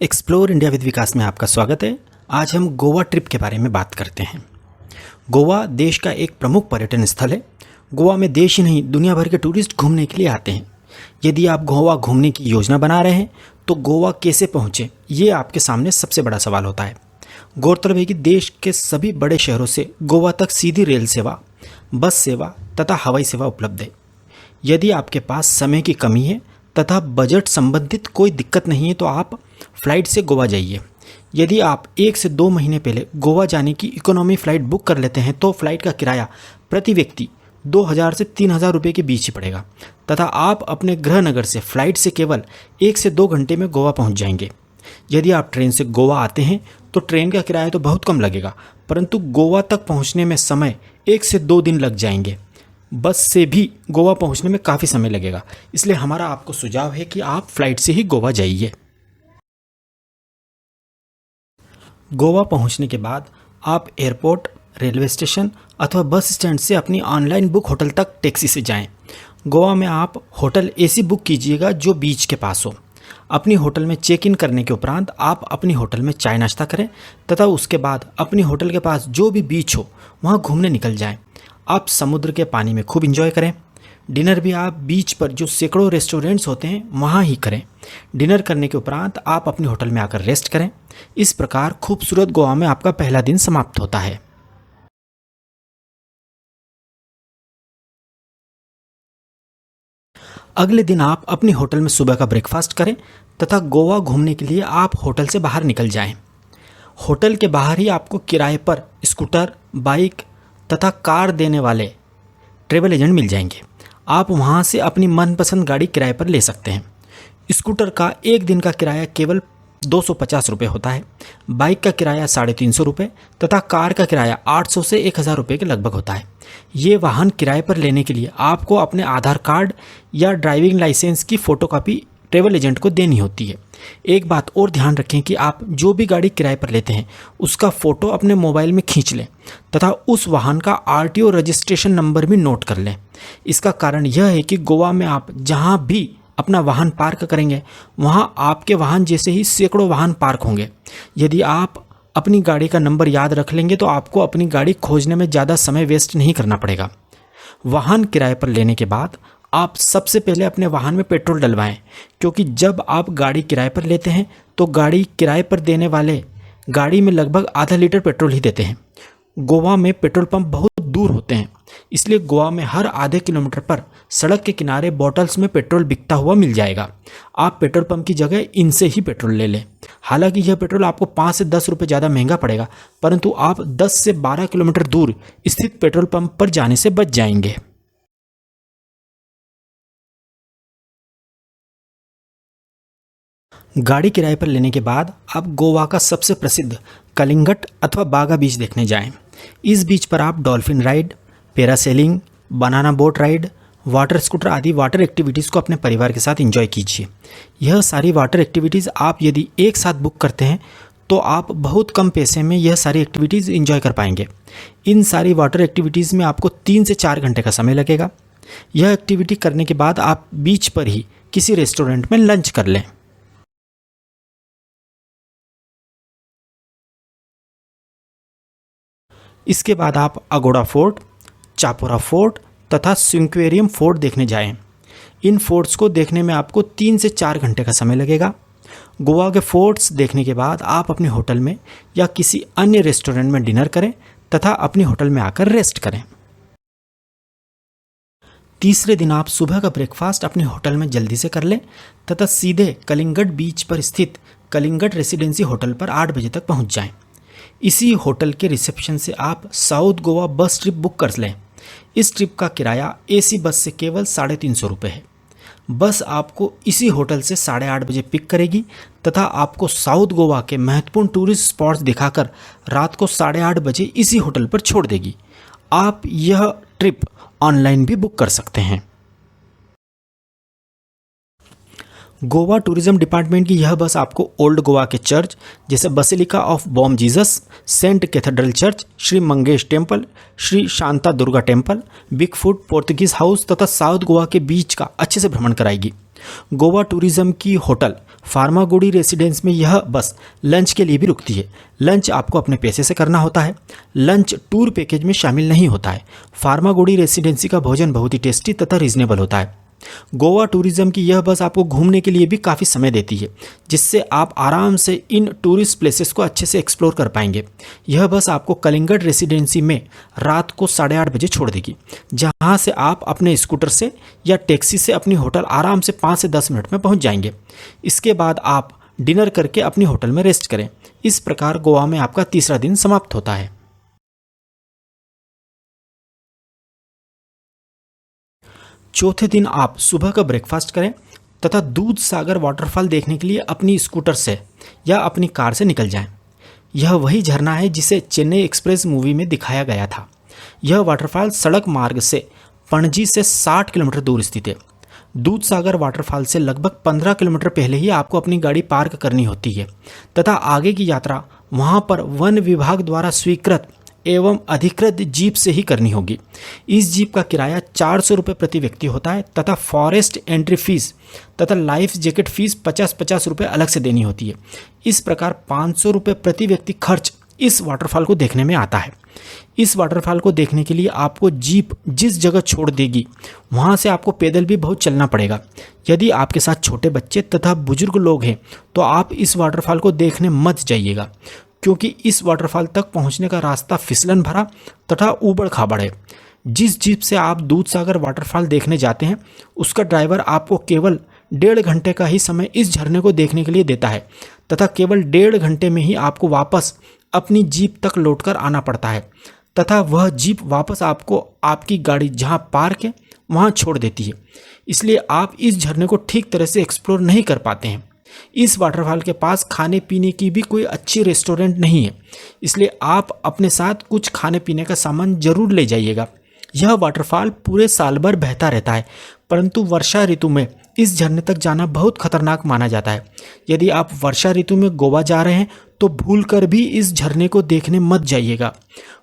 Explore India with विकास में आपका स्वागत है। आज हम गोवा ट्रिप के बारे में बात करते हैं। गोवा देश का एक प्रमुख पर्यटन स्थल है। गोवा में देश ही नहीं दुनिया भर के टूरिस्ट घूमने के लिए आते हैं। यदि आप गोवा घूमने की योजना बना रहे हैं तो गोवा कैसे पहुँचें, ये आपके सामने सबसे बड़ा सवाल होता है। गौरतलब है कि देश के सभी बड़े शहरों से गोवा तक सीधी रेल सेवा, बस सेवा तथा हवाई सेवा उपलब्ध है। यदि आपके पास समय की कमी है तथा बजट संबंधित कोई दिक्कत नहीं है तो आप फ़्लाइट से गोवा जाइए। यदि आप 1 से 2 महीने पहले गोवा जाने की इकोनॉमी फ़्लाइट बुक कर लेते हैं तो फ़्लाइट का किराया प्रति व्यक्ति 2000 से 3000 रुपये के बीच ही पड़ेगा तथा आप अपने गृह नगर से फ़्लाइट से केवल 1 से 2 घंटे में गोवा पहुंच जाएंगे। यदि आप ट्रेन से गोवा आते हैं तो ट्रेन का किराया तो बहुत कम लगेगा, परंतु गोवा तक पहुँचने में समय 1 से 2 दिन लग जाएंगे। बस से भी गोवा पहुंचने में काफ़ी समय लगेगा, इसलिए हमारा आपको सुझाव है कि आप फ़्लाइट से ही गोवा जाइए। गोवा पहुंचने के बाद आप एयरपोर्ट, रेलवे स्टेशन अथवा बस स्टैंड से अपनी ऑनलाइन बुक होटल तक टैक्सी से जाएं। गोवा में आप होटल ऐसी बुक कीजिएगा जो बीच के पास हो। अपनी होटल में चेक इन करने के उपरांत आप अपनी होटल में चाय नाश्ता करें तथा उसके बाद अपनी होटल के पास जो भी बीच हो वहाँ घूमने निकल जाएं। आप समुद्र के पानी में खूब एंजॉय करें। डिनर भी आप बीच पर जो सैकड़ों रेस्टोरेंट्स होते हैं वहाँ ही करें। डिनर करने के उपरांत आप अपने होटल में आकर रेस्ट करें। इस प्रकार खूबसूरत गोवा में आपका पहला दिन समाप्त होता है। अगले दिन आप अपनी होटल में सुबह का ब्रेकफास्ट करें तथा गोवा घूमने के लिए आप होटल से बाहर निकल जाएं। होटल के बाहर ही आपको किराए पर स्कूटर, बाइक तथा कार देने वाले ट्रैवल एजेंट मिल जाएंगे। आप वहां से अपनी मनपसंद गाड़ी किराए पर ले सकते हैं। स्कूटर का एक दिन का किराया केवल 250 रुपये होता है, बाइक का किराया 350 रुपये तथा कार का किराया 800 से 1000 रुपये के लगभग होता है। ये वाहन किराए पर लेने के लिए आपको अपने आधार कार्ड या ड्राइविंग लाइसेंस की फ़ोटोकॉपी ट्रैवल एजेंट को देनी होती है। एक बात और ध्यान रखें कि आप जो भी गाड़ी किराए पर लेते हैं उसका फ़ोटो अपने मोबाइल में खींच लें तथा उस वाहन का आरटीओ रजिस्ट्रेशन नंबर भी नोट कर लें। इसका कारण यह है कि गोवा में आप जहां भी अपना वाहन पार्क करेंगे वहां आपके वाहन जैसे ही सैकड़ों वाहन पार्क होंगे। यदि आप अपनी गाड़ी का नंबर याद रख लेंगे तो आपको अपनी गाड़ी खोजने में ज़्यादा समय वेस्ट नहीं करना पड़ेगा। वाहन किराए पर लेने के बाद आप सबसे पहले अपने वाहन में पेट्रोल डलवाएं, क्योंकि जब आप गाड़ी किराए पर लेते हैं तो गाड़ी किराए पर देने वाले गाड़ी में लगभग आधा लीटर पेट्रोल ही देते हैं। गोवा में पेट्रोल पंप बहुत दूर होते हैं, इसलिए गोवा में हर आधे किलोमीटर पर सड़क के किनारे बॉटल्स में पेट्रोल बिकता हुआ मिल जाएगा। आप पेट्रोल पंप की जगह इनसे ही पेट्रोल ले लें। हालांकि यह पेट्रोल आपको 5 से 10 रुपये ज़्यादा महंगा पड़ेगा, परंतु आप 10 से 12 किलोमीटर दूर स्थित पेट्रोल पंप पर जाने से बच जाएंगे। गाड़ी किराए पर लेने के बाद आप गोवा का सबसे प्रसिद्ध कलिंगट अथवा बागा बीच देखने जाएं। इस बीच पर आप dolphin ride, parasailing, banana boat ride, water scooter आदि वाटर एक्टिविटीज़ को अपने परिवार के साथ एंजॉय कीजिए। यह सारी वाटर एक्टिविटीज़ आप यदि एक साथ बुक करते हैं तो आप बहुत कम पैसे में यह सारी एक्टिविटीज़ एंजॉय कर पाएंगे। इन सारी वाटर एक्टिविटीज़ में आपको 3 से 4 घंटे का समय लगेगा। यह एक्टिविटी करने के बाद आप बीच पर ही किसी रेस्टोरेंट में लंच कर लें। इसके बाद आप अगोड़ा फोर्ट, चापोरा फोर्ट तथा सिंक्वेरियम फोर्ट देखने जाएं। इन फोर्ट्स को देखने में आपको 3 से 4 घंटे का समय लगेगा। गोवा के फोर्ट्स देखने के बाद आप अपने होटल में या किसी अन्य रेस्टोरेंट में डिनर करें तथा अपने होटल में आकर रेस्ट करें। तीसरे दिन आप सुबह का ब्रेकफास्ट अपने होटल में जल्दी से कर लें तथा सीधे कलिंगट बीच पर स्थित कलिंगट रेसिडेंसी होटल पर 8 बजे तक पहुंच जाएं। इसी होटल के रिसेप्शन से आप साउथ गोवा बस ट्रिप बुक कर लें। इस ट्रिप का किराया एसी बस से केवल 350 रुपये है। बस आपको इसी होटल से 8:30 बजे पिक करेगी तथा आपको साउथ गोवा के महत्वपूर्ण टूरिस्ट स्पॉट्स दिखाकर रात को 8:30 बजे इसी होटल पर छोड़ देगी। आप यह ट्रिप ऑनलाइन भी बुक कर सकते हैं। गोवा टूरिज्म डिपार्टमेंट की यह बस आपको ओल्ड गोवा के चर्च जैसे basilica of Bom Jesus, saint cathedral church, Shri Mangesh temple, Shri Shanta Durga temple, big foot, Portuguese house तथा साउथ गोवा के बीच का अच्छे से भ्रमण कराएगी। गोवा टूरिज्म की होटल फार्मागुड़ी रेसिडेंस में यह बस लंच के लिए भी रुकती है। लंच आपको अपने पैसे से करना होता है। लंच टूर पैकेज में शामिल नहीं होता है। फार्मागुड़ी रेसिडेंसी का भोजन बहुत ही टेस्टी तथा रीजनेबल होता है। गोवा टूरिज्म की यह बस आपको घूमने के लिए भी काफ़ी समय देती है, जिससे आप आराम से इन टूरिस्ट प्लेसेस को अच्छे से एक्सप्लोर कर पाएंगे। यह बस आपको कलिंगड रेसिडेंसी में रात को 8:30 बजे छोड़ देगी, जहां से आप अपने स्कूटर से या टैक्सी से अपनी होटल आराम से 5 से 10 मिनट में पहुंच जाएंगे। इसके बाद आप डिनर करके अपनी होटल में रेस्ट करें। इस प्रकार गोवा में आपका तीसरा दिन समाप्त होता है। चौथे दिन आप सुबह का ब्रेकफास्ट करें तथा दूध सागर वाटरफॉल देखने के लिए अपनी स्कूटर से या अपनी कार से निकल जाएं। यह वही झरना है जिसे चेन्नई एक्सप्रेस मूवी में दिखाया गया था। यह वाटरफॉल सड़क मार्ग से पणजी से 60 किलोमीटर दूर स्थित है। दूध सागर वाटरफॉल से लगभग 15 किलोमीटर पहले ही आपको अपनी गाड़ी पार्क करनी होती है तथा आगे की यात्रा वहां पर वन विभाग द्वारा स्वीकृत एवं अधिकृत जीप से ही करनी होगी। इस जीप का किराया 400 रुपये प्रति व्यक्ति होता है तथा फॉरेस्ट एंट्री फीस तथा लाइफ जैकेट फीस 50-50 रुपये अलग से देनी होती है। इस प्रकार 500 रुपये प्रति व्यक्ति खर्च इस वाटरफॉल को देखने में आता है। इस वाटरफॉल को देखने के लिए आपको जीप जिस जगह छोड़ देगी वहाँ से आपको पैदल भी बहुत चलना पड़ेगा। यदि आपके साथ छोटे बच्चे तथा बुजुर्ग लोग हैं तो आप इस वाटरफॉल को देखने मत जाइएगा, क्योंकि इस वाटरफॉल तक पहुंचने का रास्ता फिसलन भरा तथा ऊबड़ खाबड़ है। जिस जीप से आप दूध सागर वाटरफॉल देखने जाते हैं उसका ड्राइवर आपको केवल 1.5 घंटे का ही समय इस झरने को देखने के लिए देता है तथा केवल 1.5 घंटे में ही आपको वापस अपनी जीप तक लौटकर आना पड़ता है तथा वह जीप वापस आपको आपकी गाड़ी जहां पार्क है वहां छोड़ देती है। इसलिए आप इस झरने को ठीक तरह से एक्सप्लोर नहीं कर पाते हैं। इस वाटरफॉल के पास खाने पीने की भी कोई अच्छी रेस्टोरेंट नहीं है, इसलिए आप अपने साथ कुछ खाने पीने का सामान जरूर ले जाइएगा। यह वाटरफॉल पूरे साल भर बहता रहता है, परंतु वर्षा ऋतु में इस झरने तक जाना बहुत खतरनाक माना जाता है। यदि आप वर्षा ऋतु में गोवा जा रहे हैं तो भूलकर भी इस झरने को देखने मत जाइएगा।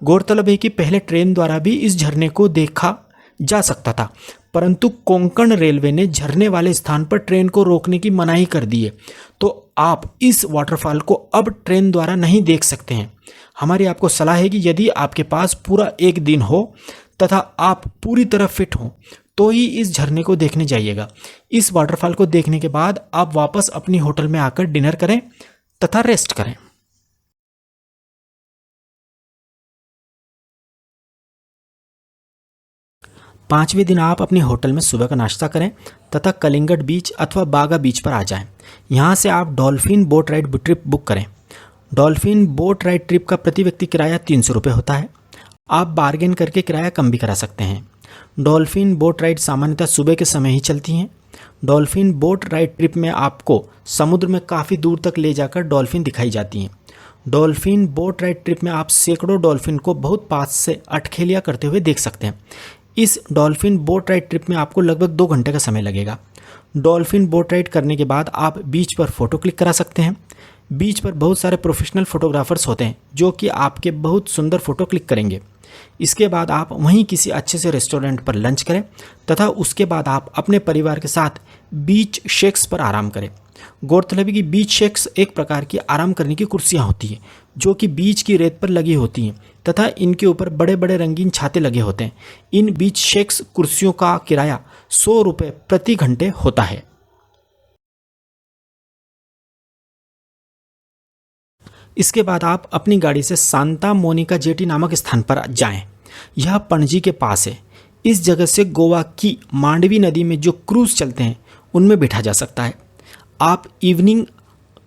गौरतलब है कि पहले ट्रेन द्वारा भी इस झरने को देखा जा सकता था, परंतु कोंकण रेलवे ने झरने वाले स्थान पर ट्रेन को रोकने की मनाही कर दी है, तो आप इस वाटरफॉल को अब ट्रेन द्वारा नहीं देख सकते हैं। हमारी आपको सलाह है कि यदि आपके पास पूरा एक दिन हो तथा आप पूरी तरह फिट हों तो ही इस झरने को देखने जाइएगा। इस वाटरफॉल को देखने के बाद आप वापस अपनी होटल में आकर डिनर करें तथा रेस्ट करें। पांचवें दिन आप अपने होटल में सुबह का नाश्ता करें तथा कलिंगड बीच अथवा बागा बीच पर आ जाएं। यहाँ से आप dolphin boat ride trip book करें। डॉल्फिन बोट राइड ट्रिप का प्रति व्यक्ति किराया 300 रुपये होता है। आप बार्गेन करके किराया कम भी करा सकते हैं। डॉल्फिन बोट राइड सामान्यतः सुबह के समय ही चलती हैं। डॉल्फिन बोट राइड ट्रिप में आपको समुद्र में काफ़ी दूर तक ले जाकर डॉल्फिन दिखाई जाती हैं। डॉल्फिन बोट राइड ट्रिप में आप सैकड़ों डॉल्फिन को बहुत पास से अठखेलियाँ करते हुए देख सकते हैं। इस डॉल्फिन बोट राइड ट्रिप में आपको लगभग 2 घंटे का समय लगेगा। डॉल्फिन बोट राइड करने के बाद आप बीच पर फ़ोटो क्लिक करा सकते हैं। बीच पर बहुत सारे प्रोफेशनल फ़ोटोग्राफर्स होते हैं जो कि आपके बहुत सुंदर फ़ोटो क्लिक करेंगे। इसके बाद आप वहीं किसी अच्छे से रेस्टोरेंट पर लंच करें तथा उसके बाद आप अपने परिवार के साथ बीच शेक्स पर आराम करें। गौरतलब है कि बीच शेक्स एक प्रकार की आराम करने की कुर्सियां होती हैं जो कि बीच की रेत पर लगी होती हैं तथा इनके ऊपर बड़े बड़े रंगीन छाते लगे होते हैं। इन बीच शेक्स कुर्सियों का किराया 100 रुपये प्रति घंटे होता है। इसके बाद आप अपनी गाड़ी से सांता मोनिका जेटी नामक स्थान पर जाएं। यह पणजी के पास है। इस जगह से गोवा की मांडवी नदी में जो क्रूज़ चलते हैं उनमें बैठा जा सकता है। आप इवनिंग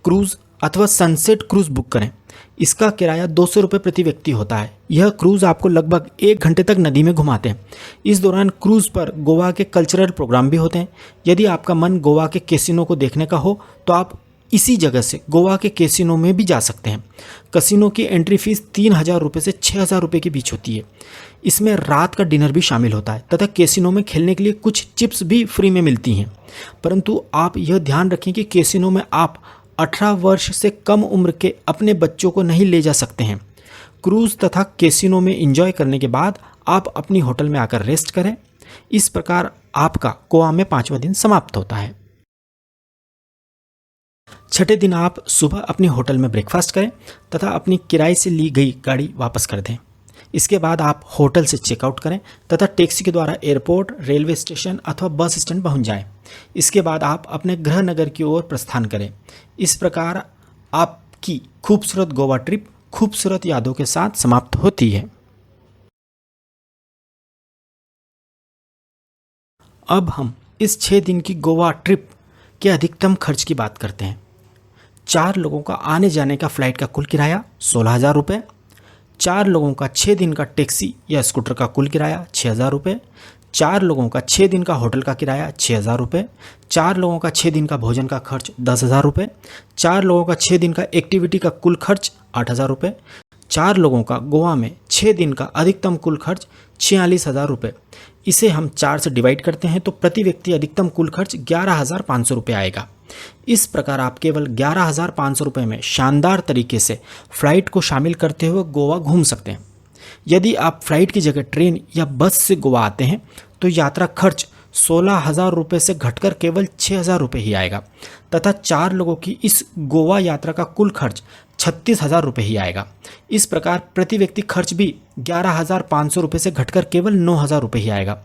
क्रूज़ अथवा सनसेट क्रूज़ बुक करें। इसका किराया 200 रुपये प्रति व्यक्ति होता है। यह क्रूज़ आपको लगभग 1 घंटे तक नदी में घुमाते हैं। इस दौरान क्रूज़ पर गोवा के कल्चरल प्रोग्राम भी होते हैं। यदि आपका मन गोवा के कैसीनो को देखने का हो तो आप इसी जगह से गोवा के कैसीनो में भी जा सकते हैं। कैसीनो की एंट्री फीस 3,000 रुपये से 6,000 रुपये के बीच होती है। इसमें रात का डिनर भी शामिल होता है तथा कैसीनो में खेलने के लिए कुछ चिप्स भी फ्री में मिलती हैं। परंतु आप यह ध्यान रखें कि कैसीनो में आप 18 वर्ष से कम उम्र के अपने बच्चों को नहीं ले जा सकते हैं। क्रूज़ तथा कैसीनो में एंजॉय करने के बाद आप अपनी होटल में आकर रेस्ट करें। इस प्रकार आपका गोवा में 5वां दिन समाप्त होता है। छठे दिन आप सुबह अपनी होटल में ब्रेकफास्ट करें तथा अपनी किराए से ली गई गाड़ी वापस कर दें। इसके बाद आप होटल से चेकआउट करें तथा टैक्सी के द्वारा एयरपोर्ट, रेलवे स्टेशन अथवा बस स्टैंड पहुंच जाएं। इसके बाद आप अपने गृह नगर की ओर प्रस्थान करें। इस प्रकार आपकी खूबसूरत गोवा ट्रिप खूबसूरत यादों के साथ समाप्त होती है। अब हम इस 6 दिन की गोवा ट्रिप के अधिकतम खर्च की बात करते हैं। 4 लोगों का आने जाने का फ्लाइट का कुल किराया 16,000 रुपये। 4 लोगों का 6 दिन का टैक्सी या स्कूटर का कुल किराया 6,000 रुपये। 4 लोगों का 6 दिन का होटल का किराया 6,000 रुपये। 4 लोगों का 6 दिन का भोजन का खर्च 10,000 रुपये। 4 लोगों का 6 दिन का एक्टिविटी का कुल खर्च 8,000 रुपये। 4 लोगों का गोवा में 6 दिन का अधिकतम कुल खर्च 46,000 रुपये। इसे हम 4 से डिवाइड करते हैं तो प्रति व्यक्ति अधिकतम कुल खर्च 11,500 रुपये आएगा। इस प्रकार आप केवल 11,500 रुपये में शानदार तरीके से फ़्लाइट को शामिल करते हुए गोवा घूम सकते हैं। यदि आप फ्लाइट की जगह ट्रेन या बस से गोवा आते हैं तो यात्रा खर्च 16,000 रुपये से घटकर केवल 6,000 रुपये ही आएगा तथा 4 लोगों की इस गोवा यात्रा का कुल खर्च 36,000 रुपये ही आएगा। इस प्रकार प्रति व्यक्ति खर्च भी 11,500 रुपये से घटकर केवल 9,000 रुपये ही आएगा।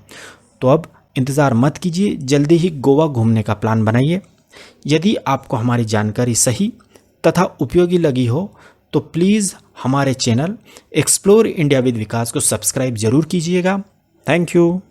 तो अब इंतज़ार मत कीजिए, जल्दी ही गोवा घूमने का प्लान बनाइए। यदि आपको हमारी जानकारी सही तथा उपयोगी लगी हो तो प्लीज़ हमारे चैनल एक्सप्लोर इंडिया विद विकास को सब्सक्राइब जरूर कीजिएगा। Thank you.